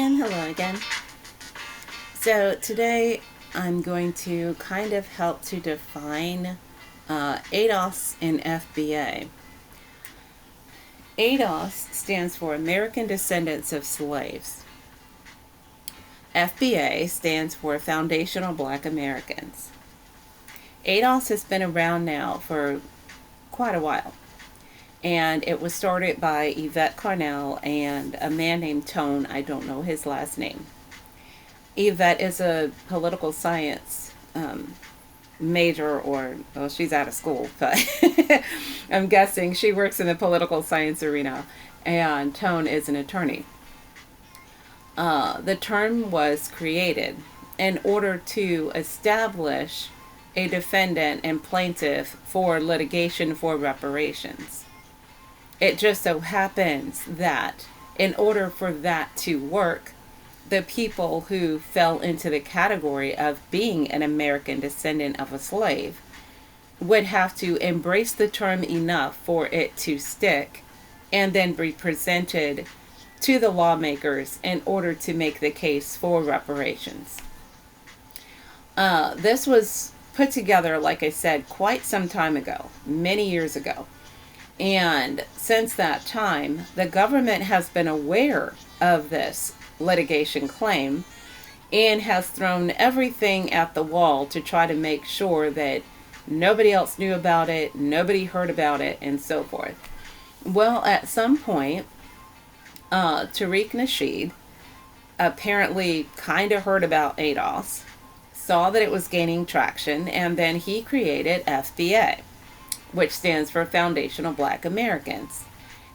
And hello again. So today I'm going to kind of help to define ADOS and FBA. ADOS stands for American Descendants of Slaves. FBA stands for Foundational Black Americans. ADOS has been around now for quite a while. And it was started by Yvette Carnell and a man named Tone. I don't know his last name. Yvette is a political science major, or, well, she's out of school, but I'm guessing she works in the political science arena. And Tone is an attorney. The term was created in order to establish a defendant and plaintiff for litigation for reparations. It just so happens that in order for that to work, the people who fell into the category of being an American descendant of a slave would have to embrace the term enough for it to stick and then be presented to the lawmakers in order to make the case for reparations. This was put together, like I said, quite some time ago, many years ago. And since that time, the government has been aware of this litigation claim and has thrown everything at the wall to try to make sure that nobody else knew about it, nobody heard about it, and so forth. Well, at some point, Tariq Nasheed apparently kind of heard about ADOS, saw that it was gaining traction, and then he created FBA, which stands for Foundational Black Americans.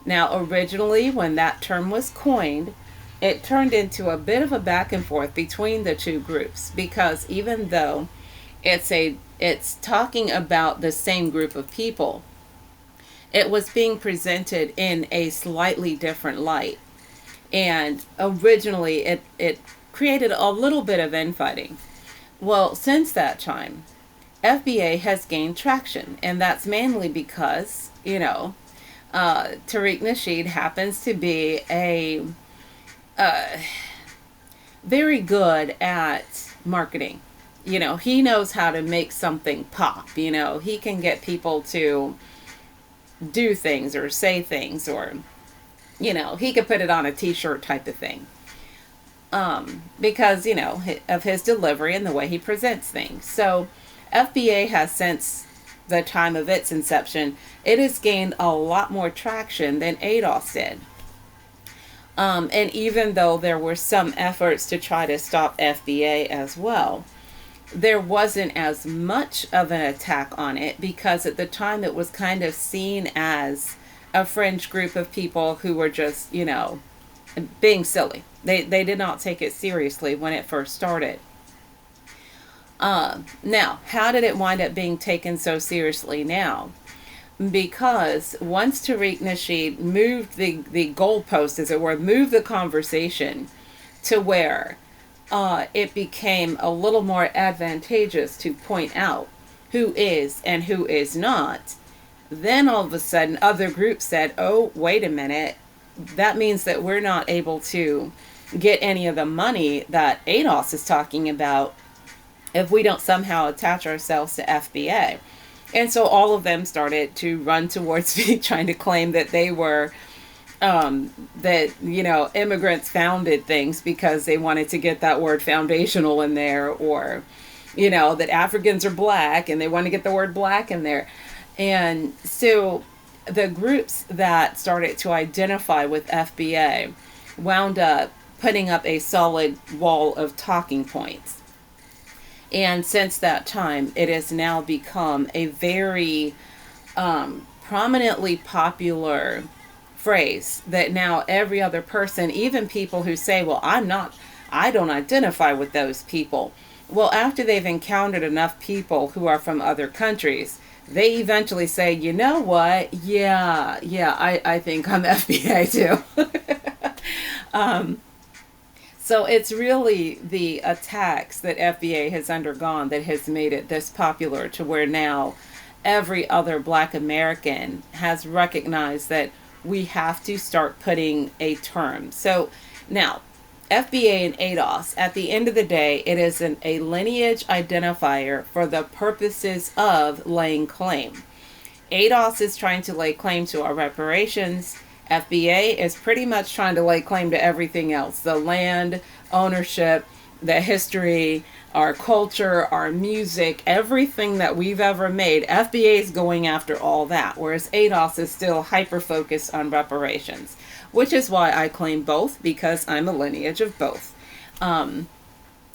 Now, originally, when that term was coined, it turned into a bit of a back and forth between the two groups, because even though it's talking about the same group of people, it was being presented in a slightly different light. And originally, it created a little bit of infighting. Well, since that time, FBA has gained traction, and that's mainly because, Tariq Nasheed happens to be a very good at marketing. He knows how to make something pop. He can get people to do things or say things, or, he could put it on a t-shirt type of thing. Because, of his delivery and the way he presents things. So FBA has, since the time of its inception, it has gained a lot more traction than ADOS did. And even though there were some efforts to try to stop FBA as well, there wasn't as much of an attack on it, because at the time it was kind of seen as a fringe group of people who were just, being silly. They did not take it seriously when it first started. Now, how did it wind up being taken so seriously now? Because once Tariq Nasheed moved the goalpost, as it were, moved the conversation to where it became a little more advantageous to point out who is and who is not, then all of a sudden other groups said, oh, wait a minute, that means that we're not able to get any of the money that ADOS is talking about if we don't somehow attach ourselves to FBA. And so all of them started to run towards me, trying to claim that they were, immigrants founded things because they wanted to get that word foundational in there, or, that Africans are black and they want to get the word black in there. And so the groups that started to identify with FBA wound up putting up a solid wall of talking points. And since that time, it has now become a very prominently popular phrase that now every other person, even people who say, well, I don't identify with those people. Well, after they've encountered enough people who are from other countries, they eventually say, you know what? Yeah, I think I'm FBA too. So it's really the attacks that FBA has undergone that has made it this popular, to where now every other Black American has recognized that we have to start putting a term. So now, FBA and ADOS, at the end of the day, it is a lineage identifier for the purposes of laying claim. ADOS is trying to lay claim to our reparations. FBA is pretty much trying to lay claim to everything else: the land, ownership, the history, our culture, our music, everything that we've ever made. FBA is going after all that, whereas ADOS is still hyper focused on reparations, which is why I claim both, because I'm a lineage of both. And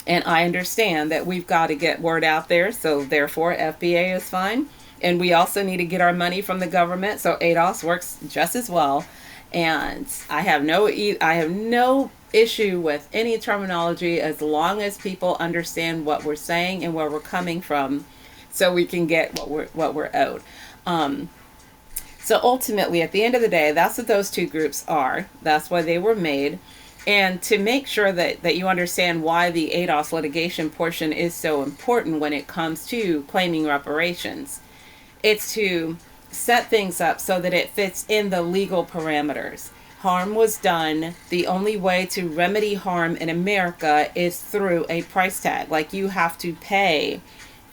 I understand that we've got to get word out there, so therefore FBA is fine. And we also need to get our money from the government, so ADOS works just as well. And I have no issue with any terminology as long as people understand what we're saying and where we're coming from, so we can get what we're owed. So ultimately, at the end of the day, that's what those two groups are. That's why they were made. And to make sure that you understand why the ADOS litigation portion is so important when it comes to claiming reparations, it's to set things up so that it fits in the legal parameters. Harm was done. The only way to remedy harm in America is through a price tag. Like, you have to pay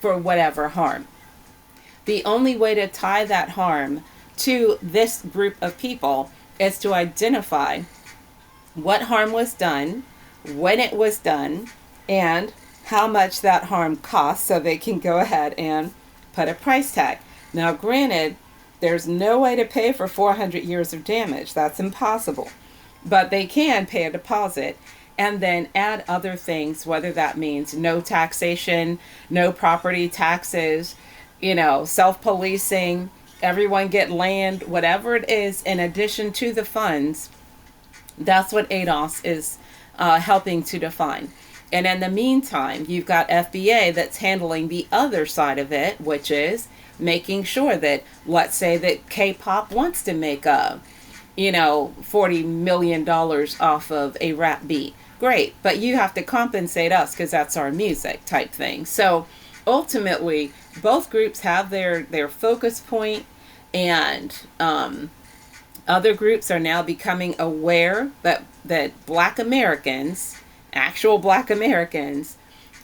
for whatever harm. The only way to tie that harm to this group of people is to identify what harm was done, when it was done, and how much that harm costs, so they can go ahead and put a price tag. Now, granted, there's no way to pay for 400 years of damage. That's impossible. But they can pay a deposit and then add other things, whether that means no taxation, no property taxes, self-policing, everyone get land, whatever it is, in addition to the funds. That's what ADOS is helping to define. And in the meantime, you've got FBA that's handling the other side of it, which is making sure that, let's say that K-pop wants to make $40 million off of a rap beat. Great, but you have to compensate us because that's our music type thing. So ultimately, both groups have their focus point, and other groups are now becoming aware that Black Americans, actual Black Americans,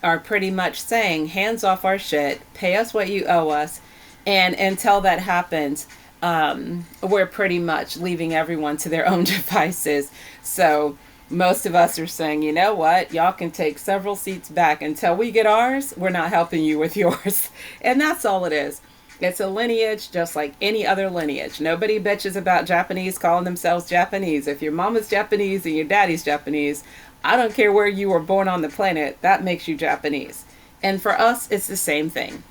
are pretty much saying, hands off our shit, pay us what you owe us. And until that happens, we're pretty much leaving everyone to their own devices. So most of us are saying, you know what, y'all can take several seats back. Until we get ours, we're not helping you with yours. And that's all it is. It's a lineage just like any other lineage. Nobody bitches about Japanese calling themselves Japanese. If your mama's Japanese and your daddy's Japanese, I don't care where you were born on the planet, that makes you Japanese. And for us, it's the same thing.